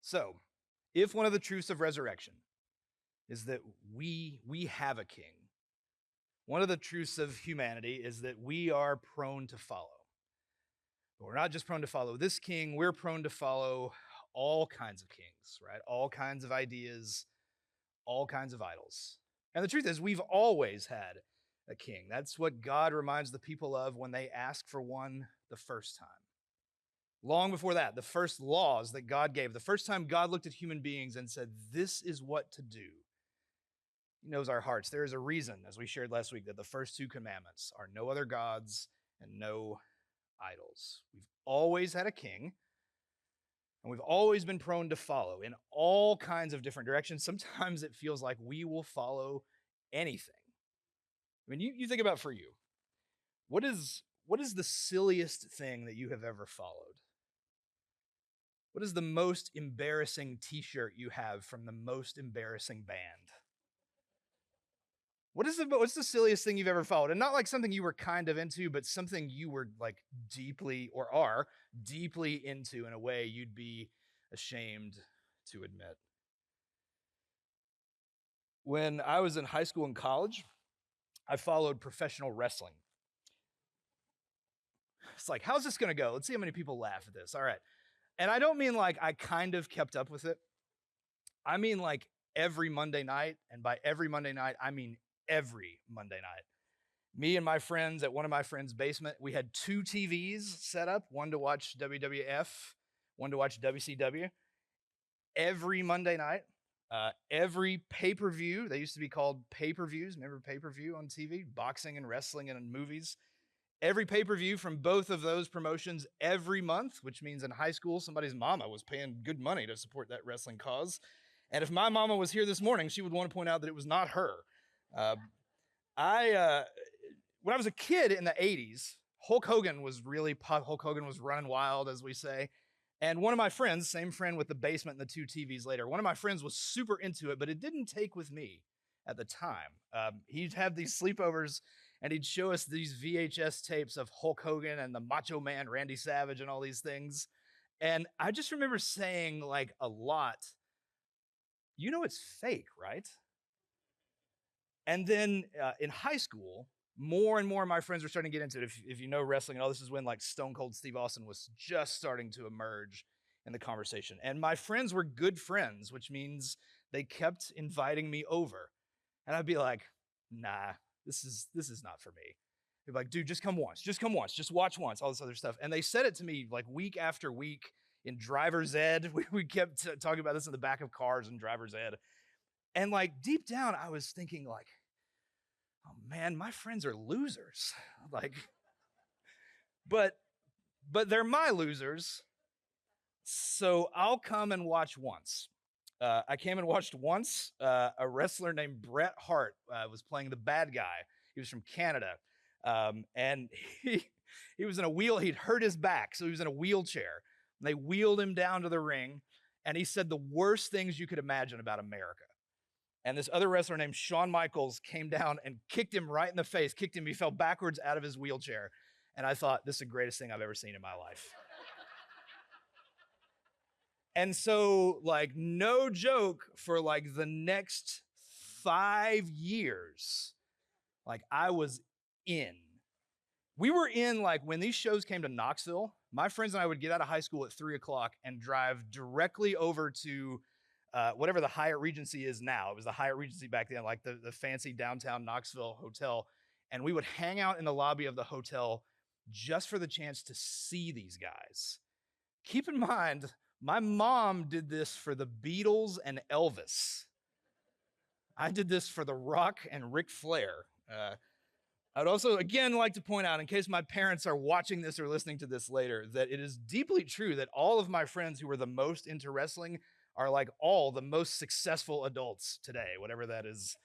So, if one of the truths of resurrection is that we have a king, one of the truths of humanity is that we are prone to follow. But we're not just prone to follow this king, we're prone to follow all kinds of kings, right? All kinds of ideas, all kinds of idols. And the truth is, we've always had a king. That's what God reminds the people of when they ask for one the first time. Long before that, the first laws that God gave, the first time God looked at human beings and said, "This is what to do." He knows our hearts. There is a reason, as we shared last week, that the first two commandments are no other gods and no idols. We've always had a king, and we've always been prone to follow in all kinds of different directions. Sometimes it feels like we will follow anything. I mean, you think about for you, what is the silliest thing that you have ever followed? What is the most embarrassing t-shirt you have from the most embarrassing band? What's the silliest thing you've ever followed? And not like something you were kind of into, but something you were like deeply or are deeply into in a way you'd be ashamed to admit. When I was in high school and college, I followed professional wrestling. It's like, how's this going to go? Let's see how many people laugh at this. All right. And I don't mean like I kind of kept up with it. I mean like every Monday night. And by every Monday night, I mean every Monday night. Me and my friends at one of my friends' basement, we had two TVs set up, one to watch WWF, one to watch WCW. Every Monday night, every pay-per-view, they used to be called pay-per-views. Remember pay-per-view on TV? Boxing and wrestling and movies. Every pay-per-view from both of those promotions every month, which means in high school, somebody's mama was paying good money to support that wrestling cause. And if my mama was here this morning, she would want to point out that it was not her. Uh, I When I was a kid in the 80s, Hulk Hogan was running wild, as we say. And one of my friends, same friend with the basement and the two TVs later, one of my friends was super into it, but it didn't take with me at the time. He'd have these sleepovers and he'd show us these VHS tapes of Hulk Hogan and the Macho Man Randy Savage and all these things. And I just remember saying like a lot, it's fake, right? And then in high school, more and more of my friends were starting to get into it. If you know wrestling and all, this is when like Stone Cold Steve Austin was just starting to emerge in the conversation. And my friends were good friends, which means they kept inviting me over. And I'd be like, nah, this is not for me. They'd be like, dude, just come once, just watch once, all this other stuff. And they said it to me like week after week in driver's ed. We kept talking about this in the back of cars in driver's ed. And like deep down, I was thinking like, oh man, my friends are losers. Like, but they're my losers. So I'll come and watch once. I came and watched once. A wrestler named Bret Hart was playing the bad guy. He was from Canada. And he was in a wheel. He'd hurt his back, so he was in a wheelchair. And they wheeled him down to the ring, and he said the worst things you could imagine about America. And this other wrestler named Shawn Michaels came down and kicked him right in the face, kicked him. He fell backwards out of his wheelchair. And I thought, this is the greatest thing I've ever seen in my life. And so, like, no joke, for like the next 5 years, like I was in. We were in, like, when these shows came to Knoxville, my friends and I would get out of high school at 3:00 and drive directly over to whatever the Hyatt Regency is now. It was the Hyatt Regency back then, like the fancy downtown Knoxville hotel. And we would hang out in the lobby of the hotel just for the chance to see these guys. Keep in mind, my mom did this for the Beatles and Elvis. I did this for The Rock and Ric Flair. I'd also, again, like to point out, in case my parents are watching this or listening to this later, that it is deeply true that all of my friends who were the most into wrestling are like all the most successful adults today, whatever that is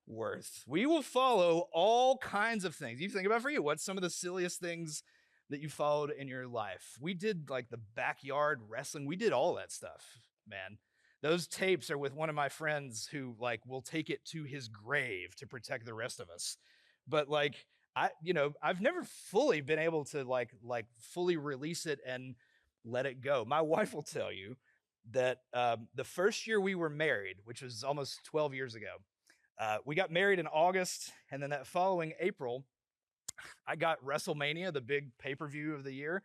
worth. We will follow all kinds of things. You think about for you, what's some of the silliest things that you followed in your life? We did like the backyard wrestling. We did all that stuff, man. Those tapes are with one of my friends who like will take it to his grave to protect the rest of us. But like, I've never fully been able to like fully release it and let it go. My wife will tell you that the first year we were married, which was almost 12 years ago, we got married in August, and then that following April, I got WrestleMania, the big pay-per-view of the year.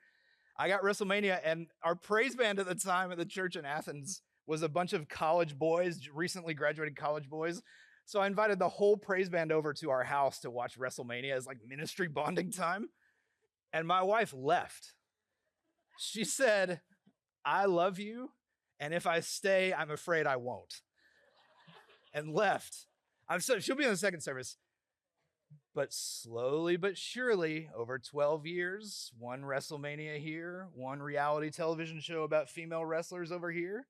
I got WrestleMania, and our praise band at the time at the church in Athens was a bunch of college boys, recently graduated college boys. So I invited the whole praise band over to our house to watch WrestleMania as like ministry bonding time. And my wife left. She said, "I love you, and if I stay, I'm afraid I won't." And left. She'll be in the second service. But slowly but surely, over 12 years, one WrestleMania here, one reality television show about female wrestlers over here.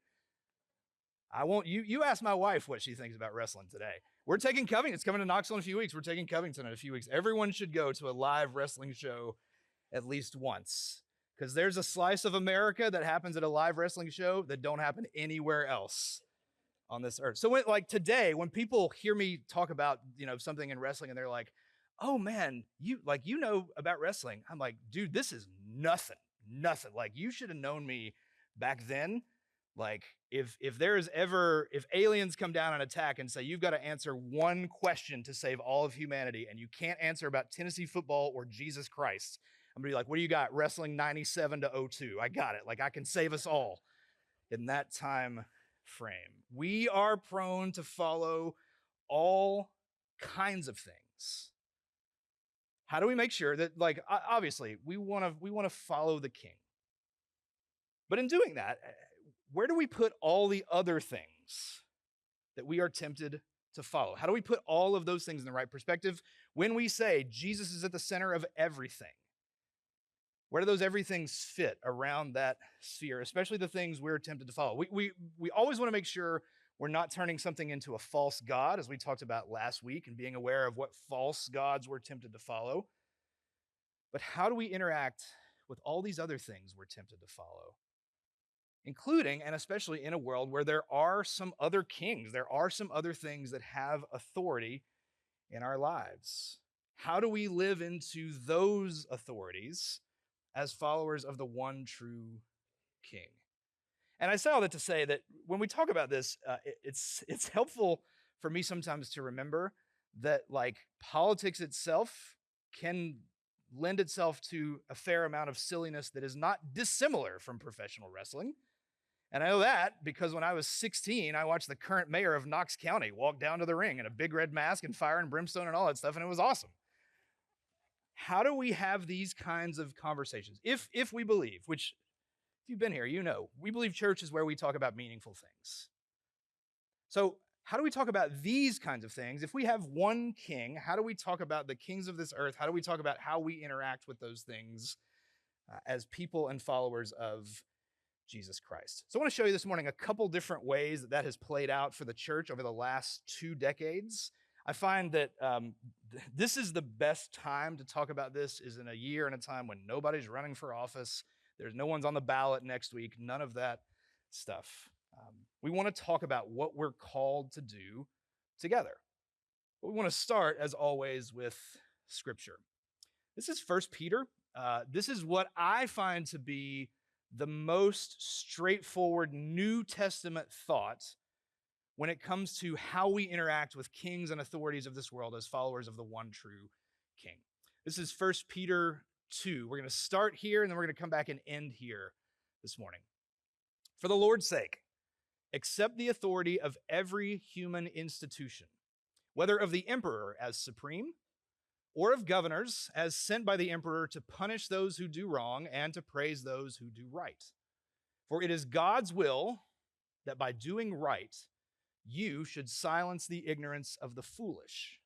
You ask my wife what she thinks about wrestling today. We're taking Covington. It's coming to Knoxville in a few weeks. We're taking Covington in a few weeks. Everyone should go to a live wrestling show at least once, because there's a slice of America that happens at a live wrestling show that don't happen anywhere else on this earth. So like today, when people hear me talk about, something in wrestling and they're like, "Oh man, you know about wrestling." I'm like, "Dude, this is nothing. Like, you should have known me back then." Like, if aliens come down and attack and say, "You've got to answer one question to save all of humanity," and you can't answer about Tennessee football or Jesus Christ, I'm gonna be like, "What do you got? Wrestling 97 to 02. I got it. Like, I can save us all in that time frame." We are prone to follow all kinds of things. How do we make sure that, like, obviously we want to follow the king, but in doing that, where do we put all the other things that we are tempted to follow? How do we put all of those things in the right perspective when we say Jesus is at the center of everything? Where do those everythings fit around that sphere, especially the things we're tempted to follow? We always want to make sure we're not turning something into a false god, as we talked about last week, and being aware of what false gods we're tempted to follow. But how do we interact with all these other things we're tempted to follow? Including and especially in a world where there are some other kings, there are some other things that have authority in our lives. How do we live into those authorities as followers of the one true king? And I say all that to say that when we talk about this, it's helpful for me sometimes to remember that, like, politics itself can lend itself to a fair amount of silliness that is not dissimilar from professional wrestling. And I know that because when I was 16, I watched the current mayor of Knox County walk down to the ring in a big red mask and fire and brimstone and all that stuff, and it was awesome. How do we have these kinds of conversations? If we believe, which if you've been here, we believe church is where we talk about meaningful things. So how do we talk about these kinds of things? If we have one king, how do we talk about the kings of this earth? How do we talk about how we interact with those things as people and followers of Jesus Christ? So I want to show you this morning a couple different ways that has played out for the church over the last 2 decades. I find that this is the best time to talk about this, is in a year and a time when nobody's running for office. There's no one's on the ballot next week, none of that stuff. We want to talk about what we're called to do together. But we want to start, as always, with Scripture. This is 1 Peter. This is what I find to be the most straightforward New Testament thought when it comes to how we interact with kings and authorities of this world as followers of the one true king. This is 1 Peter 2. We're going to start here, and then we're going to come back and end here this morning. "For the Lord's sake, accept the authority of every human institution, whether of the emperor as supreme, or of governors as sent by the emperor to punish those who do wrong and to praise those who do right. For it is God's will that by doing right, you should silence the ignorance of the foolish.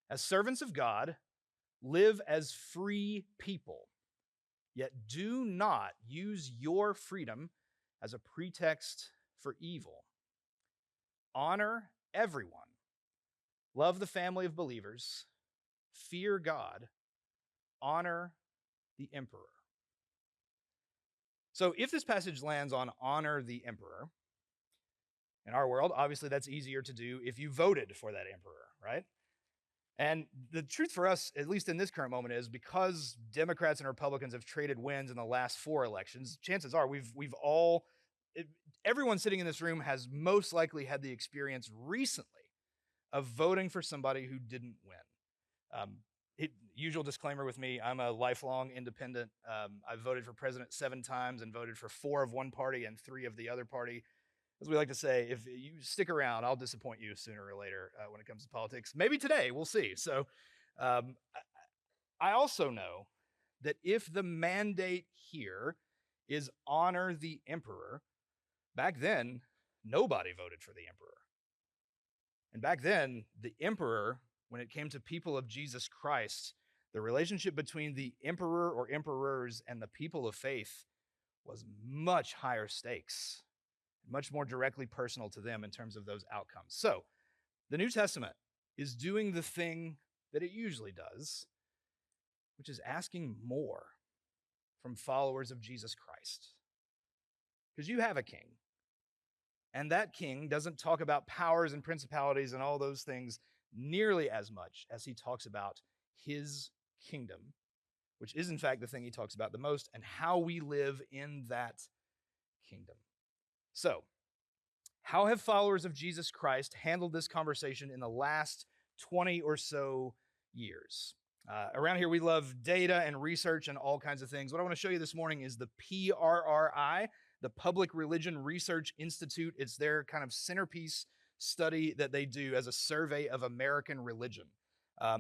As servants of God, live as free people, yet do not use your freedom as a pretext for evil. Honor everyone, love the family of believers, fear God, honor the emperor." So if this passage lands on honor the emperor, in our world, obviously that's easier to do if you voted for that emperor, right? And the truth for us, at least in this current moment, is because Democrats and Republicans have traded wins in the last 4 elections, chances are we've all it, everyone sitting in this room has most likely had the experience recently of voting for somebody who didn't win. Usual disclaimer with me, I'm a lifelong independent. I've voted for president 7 times and voted for 4 of one party and 3 of the other party. As we like to say, if you stick around, I'll disappoint you sooner or later when it comes to politics. Maybe today, we'll see. So I also know that if the mandate here is honor the emperor, back then, nobody voted for the emperor. And back then, the emperor, when it came to people of Jesus Christ, the relationship between the emperor or emperors and the people of faith was much higher stakes, much more directly personal to them in terms of those outcomes. So the New Testament is doing the thing that it usually does, which is asking more from followers of Jesus Christ. Because you have a king. And that king doesn't talk about powers and principalities and all those things nearly as much as he talks about his kingdom, which is in fact the thing he talks about the most, and how we live in that kingdom. So, how have followers of Jesus Christ handled this conversation in the last 20 or so years? Around here, we love data and research and all kinds of things. What I want to show you this morning is the PRRI, the Public Religion Research Institute. It's their kind of centerpiece study that they do as a survey of American religion.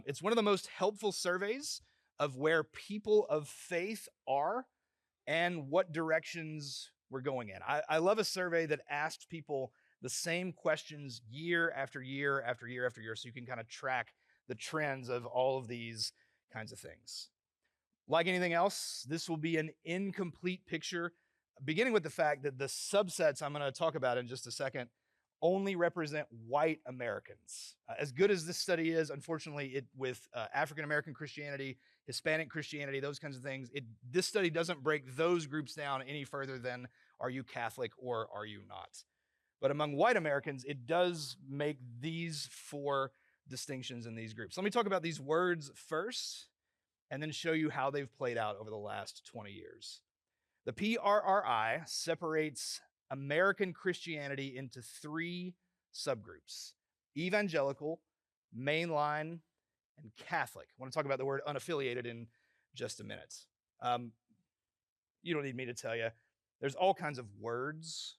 It's one of the most helpful surveys of where people of faith are and what directions we're going in. I love a survey that asks people the same questions year after year after year after year, so you can kind of track the trends of all of these kinds of things. Like anything else, this will be an incomplete picture, beginning with the fact that the subsets I'm going to talk about in just a second only represent white Americans. As good as this study is, unfortunately, with African American Christianity, Hispanic Christianity, those kinds of things, this study doesn't break those groups down any further than are you Catholic or are you not. But among white Americans, it does make these 4 distinctions in these groups. Let me talk about these words first, and then show you how they've played out over the last 20 years. The PRRI separates American Christianity into 3 subgroups: evangelical, mainline, and Catholic. I want to talk about the word unaffiliated in just a minute. You don't need me to tell you. There's all kinds of words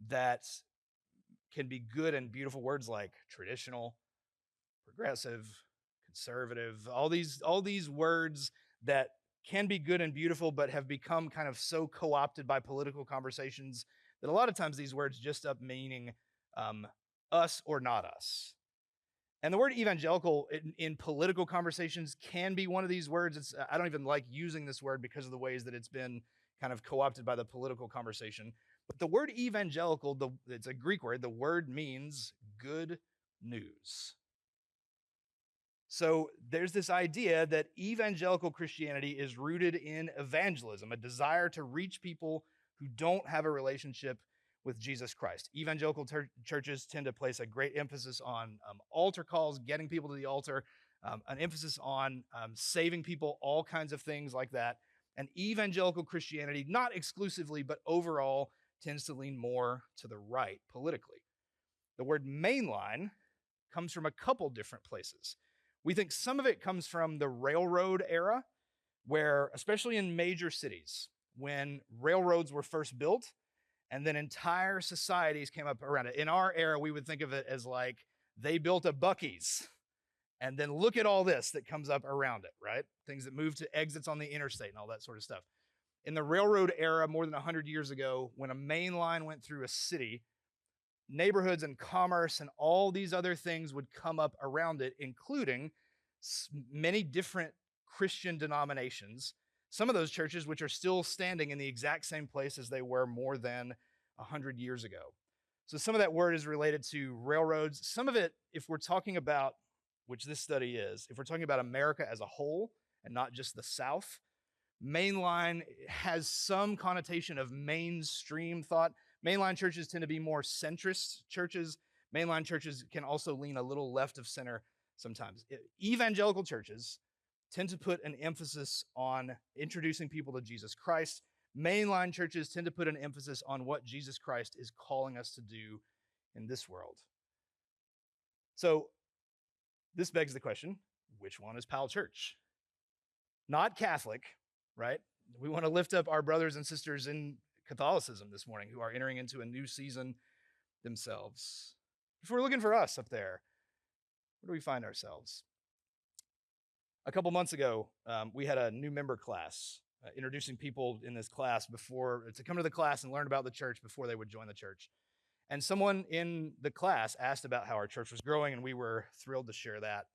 that can be good and beautiful words like traditional, progressive, conservative, all these words that can be good and beautiful, but have become kind of so co-opted by political conversations that a lot of times these words just up meaning us or not us. And the word evangelical in political conversations can be one of these words. I don't even like using this word because of the ways that it's been kind of co-opted by the political conversation. But the word evangelical, it's a Greek word. The word means good news. So there's this idea that evangelical Christianity is rooted in evangelism, a desire to reach people who don't have a relationship with Jesus Christ. Evangelical churches tend to place a great emphasis on altar calls, getting people to the altar, an emphasis on saving people, all kinds of things like that. And evangelical Christianity, not exclusively, but overall, tends to lean more to the right politically. The word mainline comes from a couple different places. We think some of it comes from the railroad era, where, especially in major cities, when railroads were first built, and then entire societies came up around it. In our era, we would think of it as like they built a Buc-ee's, and then look at all this that comes up around it, right? Things that move to exits on the interstate and all that sort of stuff. In the railroad era, more than 100 years ago, when a main line went through a city, neighborhoods and commerce and all these other things would come up around it, including many different Christian denominations. Some of those churches which are still standing in the exact same place as they were more than 100 years ago. So some of that word is related to railroads. Some of it, if we're talking about, which this study is, if we're talking about America as a whole and not just the South, mainline has some connotation of mainstream thought. Mainline churches tend to be more centrist churches. Mainline churches can also lean a little left of center sometimes. Evangelical churches tend to put an emphasis on introducing people to Jesus Christ, Mainline churches tend to put an emphasis on what Jesus Christ is calling us to do in this world. So this begs the question, which one is Powell Church? Not Catholic, right? We want to lift up our brothers and sisters in Catholicism this morning who are entering into a new season themselves. If we're looking for us up there, where do we find ourselves? A couple months ago, we had a new member class, introducing people in this class to come to the class and learn about the church before they would join the church. And someone in the class asked about how our church was growing, and we were thrilled to share that.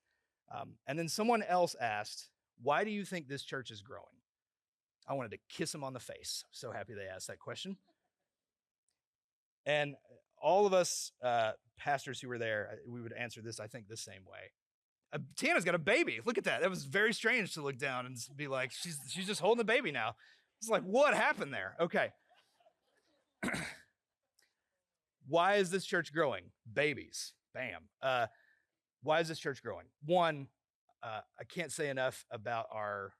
And then someone else asked, why do you think this church is growing? I wanted to kiss them on the face. So happy they asked that question. And all of us pastors who were there, we would answer this, I think, the same way. Tiana's got a baby. Look at that. That was very strange to look down and be like, she's just holding the baby now. It's like, what happened there? Okay. Why is this church growing? Babies. Bam. Why is this church growing? One, I can't say enough about our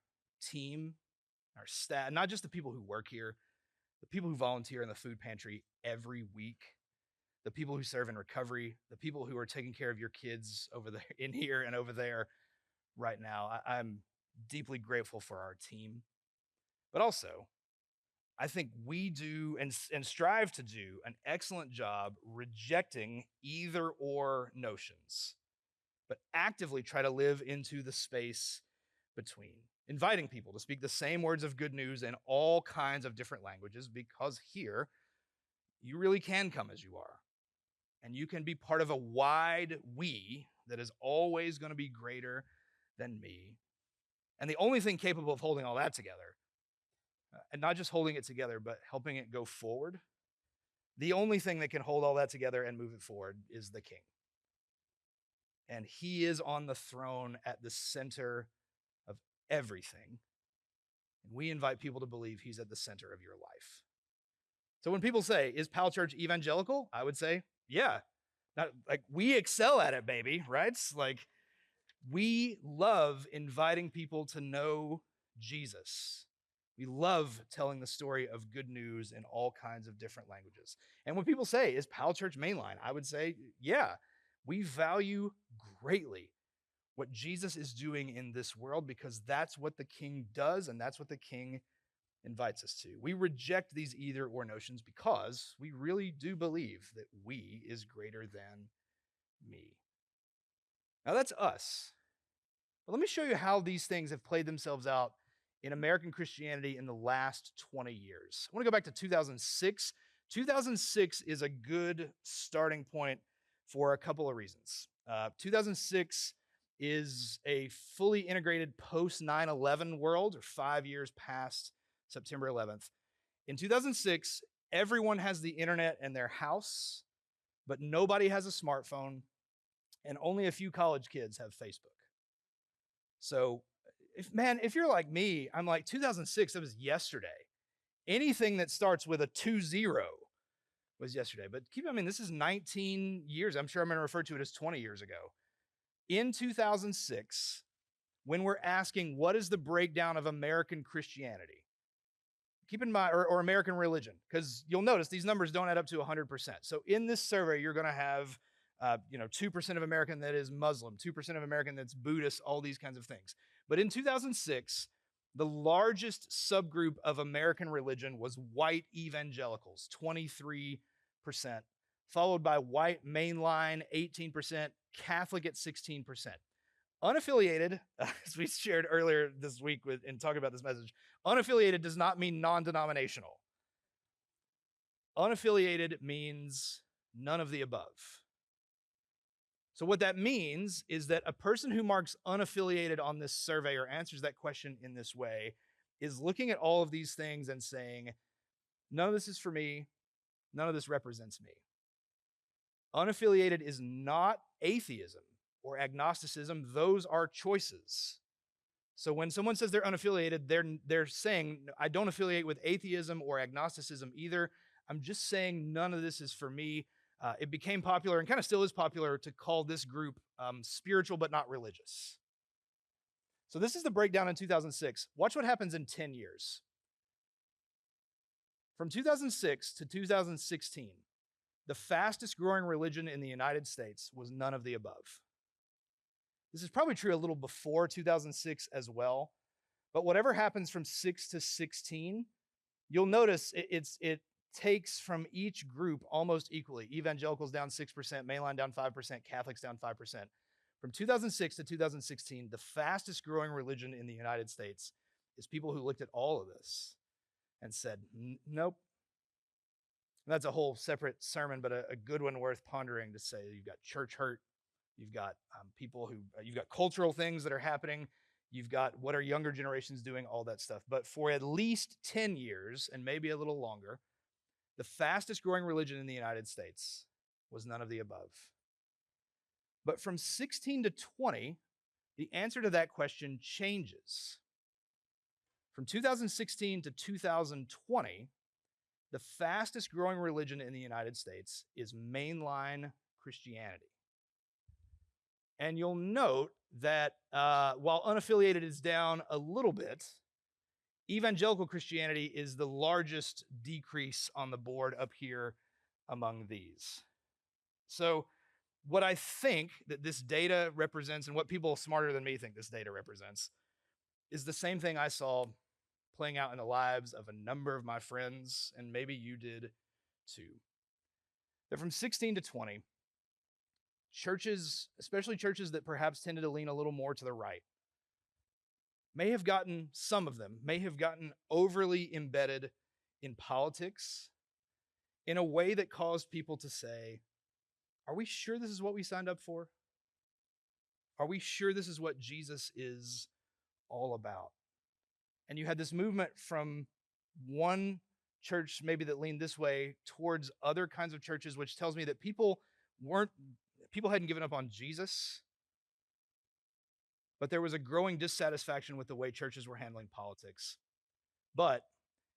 team, our staff, not just the people who work here, the people who volunteer in the food pantry every week, the people who serve in recovery, the people who are taking care of your kids over there, in here and over there right now. I'm deeply grateful for our team. But also, I think we do and strive to do an excellent job rejecting either or notions, but actively try to live into the space between, inviting people to speak the same words of good news in all kinds of different languages, because here you really can come as you are. And you can be part of a wide we that is always going to be greater than me. And the only thing capable of holding all that together, and not just holding it together, but helping it go forward, the only thing that can hold all that together and move it forward is the King. And he is on the throne at the center of everything. And we invite people to believe he's at the center of your life. So when people say, is Powell Church evangelical? I would say, yeah. Not like we excel at it, baby, right? It's like we love inviting people to know Jesus. We love telling the story of good news in all kinds of different languages. And when people say, is Powell Church mainline? I would say, yeah. We value greatly what Jesus is doing in this world because that's what the King does and that's what the King invites us to. We reject these either or notions because we really do believe that we is greater than me. Now that's us. But let me show you how these things have played themselves out in American Christianity in the last 20 years. I want to go back to 2006. 2006 is a good starting point for a couple of reasons. 2006 is a fully integrated post 9/11 world, or 5 years past September 11th. In 2006, everyone has the internet in their house, but nobody has a smartphone, and only a few college kids have Facebook. So, if you're like me, I'm like, 2006, that was yesterday. Anything that starts with a 20 was yesterday. But keep in mind, this is 19 years. I'm sure I'm going to refer to it as 20 years ago. In 2006, when we're asking, what is the breakdown of American Christianity? Keep in mind, or American religion, because you'll notice these numbers don't add up to 100%. So in this survey, you're going to have 2% of American that is Muslim, 2% of American that's Buddhist, all these kinds of things. But in 2006, the largest subgroup of American religion was white evangelicals, 23%, followed by white mainline, 18%, Catholic at 16%. Unaffiliated, as we shared earlier this week in talking about this message, unaffiliated does not mean non-denominational. Unaffiliated means none of the above. So what that means is that a person who marks unaffiliated on this survey or answers that question in this way is looking at all of these things and saying, none of this is for me, none of this represents me. Unaffiliated is not atheism or agnosticism. Those are choices. So when someone says they're unaffiliated, they're saying, I don't affiliate with atheism or agnosticism either. I'm just saying none of this is for me. It became popular and kind of still is popular to call this group spiritual but not religious. So this is the breakdown in 2006. Watch what happens in 10 years. From 2006 to 2016, the fastest growing religion in the United States was none of the above. This is probably true a little before 2006 as well, but whatever happens from 6 to 16, you'll notice it takes from each group almost equally. Evangelicals down 6%, mainline down 5%, Catholics down 5%. From 2006 to 2016, the fastest growing religion in the United States is people who looked at all of this and said, nope. And that's a whole separate sermon, but a good one worth pondering to say you've got church hurt, you've got people who, you've got cultural things that are happening, you've got what are younger generations doing, all that stuff. But for at least 10 years, and maybe a little longer, the fastest growing religion in the United States was none of the above. But from 16 to 20, the answer to that question changes. From 2016 to 2020, the fastest growing religion in the United States is mainline Christianity. And you'll note that while unaffiliated is down a little bit, evangelical Christianity is the largest decrease on the board up here among these. So what I think that this data represents, and what people smarter than me think this data represents, is the same thing I saw playing out in the lives of a number of my friends, and maybe you did too. That from 16 to 20, churches, especially churches that perhaps tended to lean a little more to the right, some of them may have gotten overly embedded in politics in a way that caused people to say, are we sure this is what we signed up for? Are we sure this is what Jesus is all about? And you had this movement from one church maybe that leaned this way towards other kinds of churches, which tells me that people hadn't given up on Jesus, but there was a growing dissatisfaction with the way churches were handling politics. But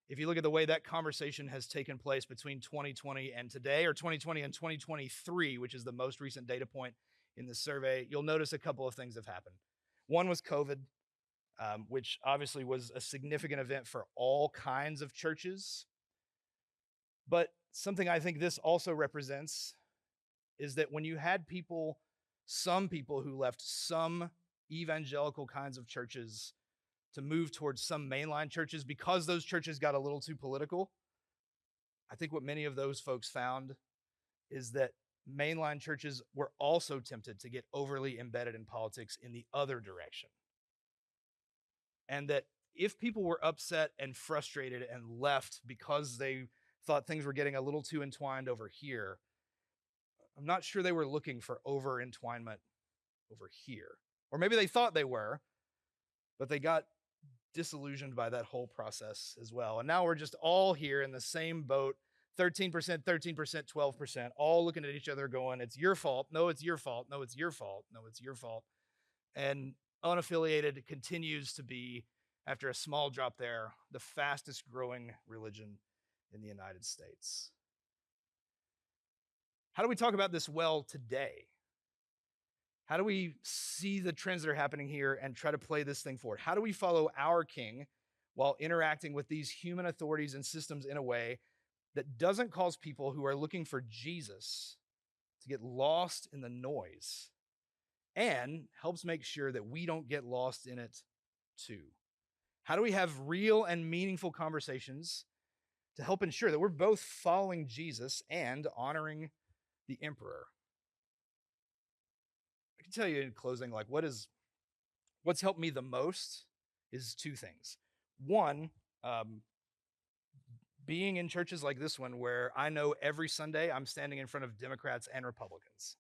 if you look at the way that conversation has taken place between 2020 and today, or 2020 and 2023, which is the most recent data point in the survey, you'll notice a couple of things have happened. One was COVID, which obviously was a significant event for all kinds of churches. But something I think this also represents is that when you had some people who left some evangelical kinds of churches to move towards some mainline churches because those churches got a little too political, I think what many of those folks found is that mainline churches were also tempted to get overly embedded in politics in the other direction. And that if people were upset and frustrated and left because they thought things were getting a little too entwined over here, I'm not sure they were looking for over-entwinement over here. Or maybe they thought they were, but they got disillusioned by that whole process as well. And now we're just all here in the same boat, 13%, 13%, 12%, all looking at each other going, it's your fault. No, it's your fault. No, it's your fault. No, it's your fault. And unaffiliated continues to be, after a small drop there, the fastest growing religion in the United States. How do we talk about this well today? How do we see the trends that are happening here and try to play this thing forward? How do we follow our King while interacting with these human authorities and systems in a way that doesn't cause people who are looking for Jesus to get lost in the noise and helps make sure that we don't get lost in it too? How do we have real and meaningful conversations to help ensure that we're both following Jesus and honoring the emperor? I can tell you in closing, like what's helped me the most is two things. One, being in churches like this one where I know every Sunday I'm standing in front of Democrats and Republicans.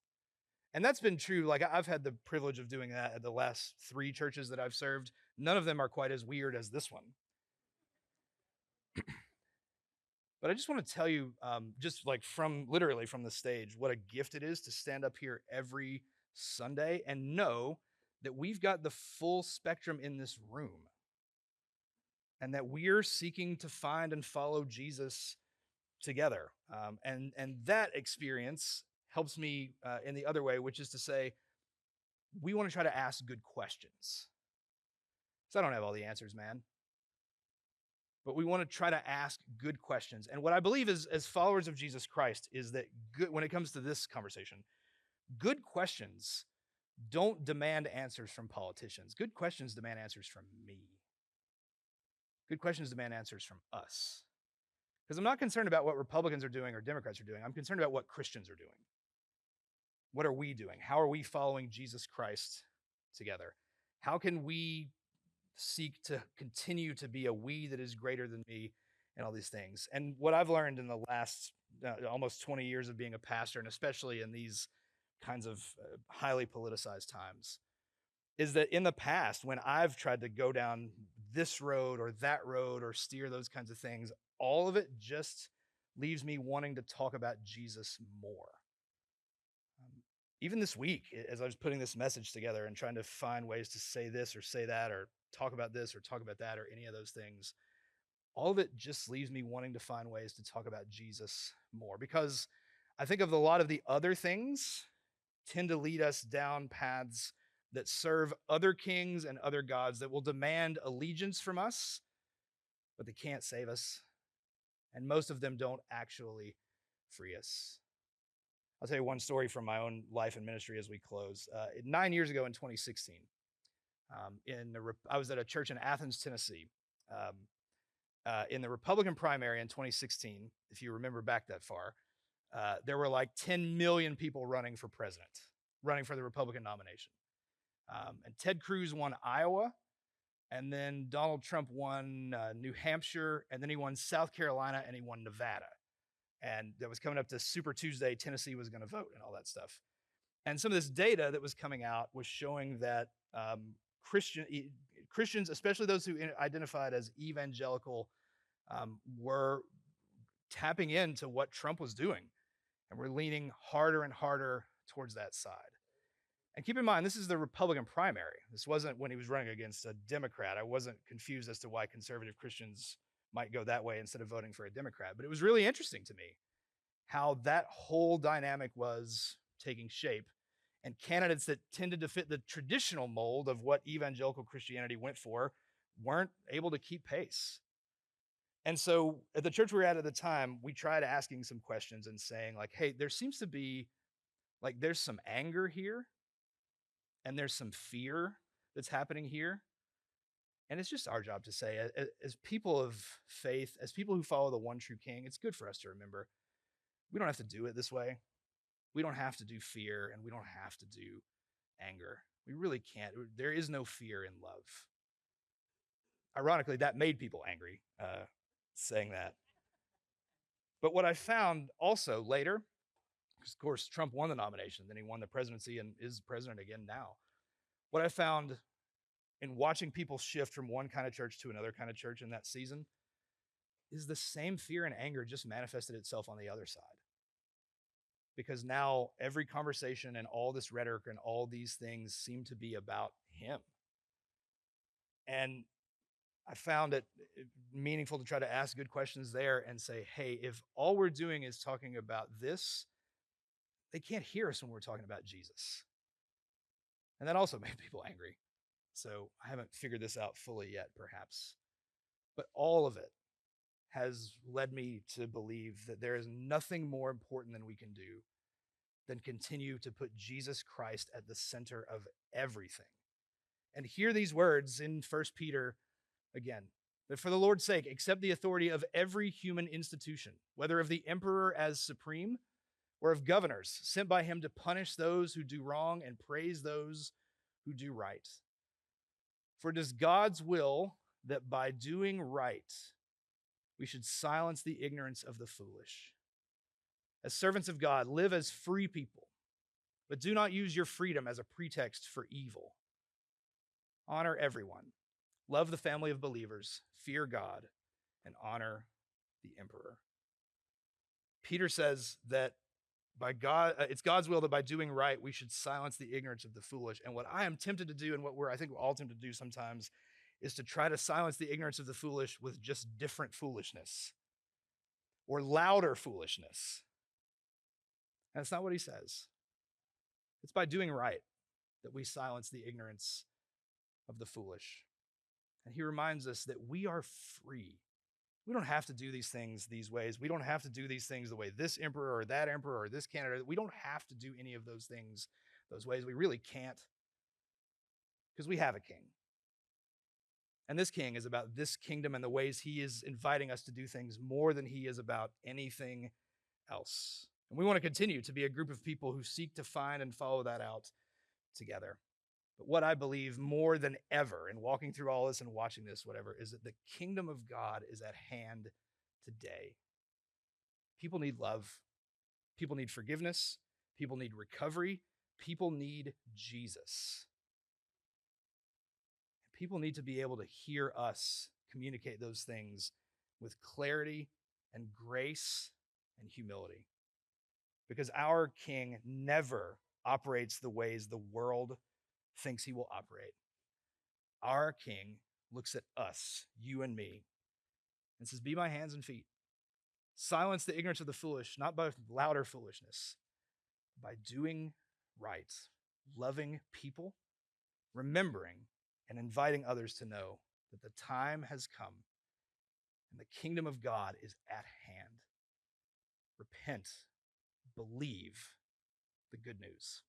And that's been true. Like I've had the privilege of doing that at the last 3 churches that I've served. None of them are quite as weird as this one. But I just want to tell you, just like literally from the stage, what a gift it is to stand up here every Sunday and know that we've got the full spectrum in this room and that we're seeking to find and follow Jesus together. And that experience helps me in the other way, which is to say, we want to try to ask good questions. So I don't have all the answers, man. but we want to try to ask good questions. And what I believe is, as followers of Jesus Christ, is that when it comes to this conversation, good questions don't demand answers from politicians. Good questions demand answers from me. Good questions demand answers from us. Because I'm not concerned about what Republicans are doing or Democrats are doing. I'm concerned about what Christians are doing. What are we doing? How are we following Jesus Christ together? How can we seek to continue to be a we that is greater than me and all these things? And what I've learned in the last almost 20 years of being a pastor, and especially in these kinds of highly politicized times, is that in the past, when I've tried to go down this road or that road or steer those kinds of things, all of it just leaves me wanting to talk about Jesus more. Even this week, as I was putting this message together and trying to find ways to say this or say that or talk about this or talk about that or any of those things, all of it just leaves me wanting to find ways to talk about Jesus more, because I think of a lot of the other things tend to lead us down paths that serve other kings and other gods that will demand allegiance from us, but they can't save us. And most of them don't actually free us. I'll tell you one story from my own life and ministry as we close. 9 years ago in 2016, I was at a church in Athens, Tennessee. In the Republican primary in 2016, if you remember back that far, there were like 10 million people running for president, running for the Republican nomination. And Ted Cruz won Iowa, and then Donald Trump won New Hampshire, and then he won South Carolina, and he won Nevada. And that was coming up to Super Tuesday. Tennessee was going to vote and all that stuff. And some of this data that was coming out was showing that Christians, especially those who identified as evangelical, were tapping into what Trump was doing, and we're leaning harder and harder towards that side. And keep in mind, this is the Republican primary. This wasn't when he was running against a Democrat. I wasn't confused as to why conservative Christians might go that way instead of voting for a Democrat. But it was really interesting to me how that whole dynamic was taking shape, and candidates that tended to fit the traditional mold of what evangelical Christianity went for weren't able to keep pace. And so at the church we were at the time, we tried asking some questions and saying, like, hey, there seems to be, like, there's some anger here and there's some fear that's happening here. And it's just our job to say, as people of faith, as people who follow the one true King, it's good for us to remember we don't have to do it this way. We don't have to do fear, and we don't have to do anger. We really can't. There is no fear in love. Ironically, that made people angry, saying that. But what I found also later, because of course Trump won the nomination, then he won the presidency and is president again now. What I found in watching people shift from one kind of church to another kind of church in that season is the same fear and anger just manifested itself on the other side. Because now every conversation and all this rhetoric and all these things seem to be about him. And I found it meaningful to try to ask good questions there and say, hey, if all we're doing is talking about this, they can't hear us when we're talking about Jesus. And that also made people angry. So I haven't figured this out fully yet, perhaps. But all of it has led me to believe that there is nothing more important than we can do than continue to put Jesus Christ at the center of everything. And hear these words in 1 Peter again, that for the Lord's sake, accept the authority of every human institution, whether of the emperor as supreme or of governors sent by him to punish those who do wrong and praise those who do right. For it is God's will that by doing right, we should silence the ignorance of the foolish. As servants of God, live as free people, but do not use your freedom as a pretext for evil. Honor everyone. Love the family of believers, fear God, and honor the emperor. Peter says that by God, it's God's will that by doing right, we should silence the ignorance of the foolish. And what I am tempted to do, and what I think we're all tempted to do sometimes, is to try to silence the ignorance of the foolish with just different foolishness or louder foolishness. And that's not what he says. It's by doing right that we silence the ignorance of the foolish. And he reminds us that we are free. We don't have to do these things these ways. We don't have to do these things the way this emperor or this candidate. We don't have to do any of those things those ways. We really can't because we have a king. And this king is about this kingdom and the ways he is inviting us to do things more than he is about anything else. And we want to continue to be a group of people who seek to find and follow that out together. But what I believe more than ever in walking through all this and watching this, whatever, is that the kingdom of God is at hand today. People need love. People need forgiveness. People need recovery. People need Jesus. People need to be able to hear us communicate those things with clarity and grace and humility. Because our King never operates the ways the world thinks he will operate. Our King looks at us, you and me, and says, "Be my hands and feet. Silence the ignorance of the foolish, not by louder foolishness, by doing right, loving people, remembering and inviting others to know that the time has come and the kingdom of God is at hand. Repent, believe the good news."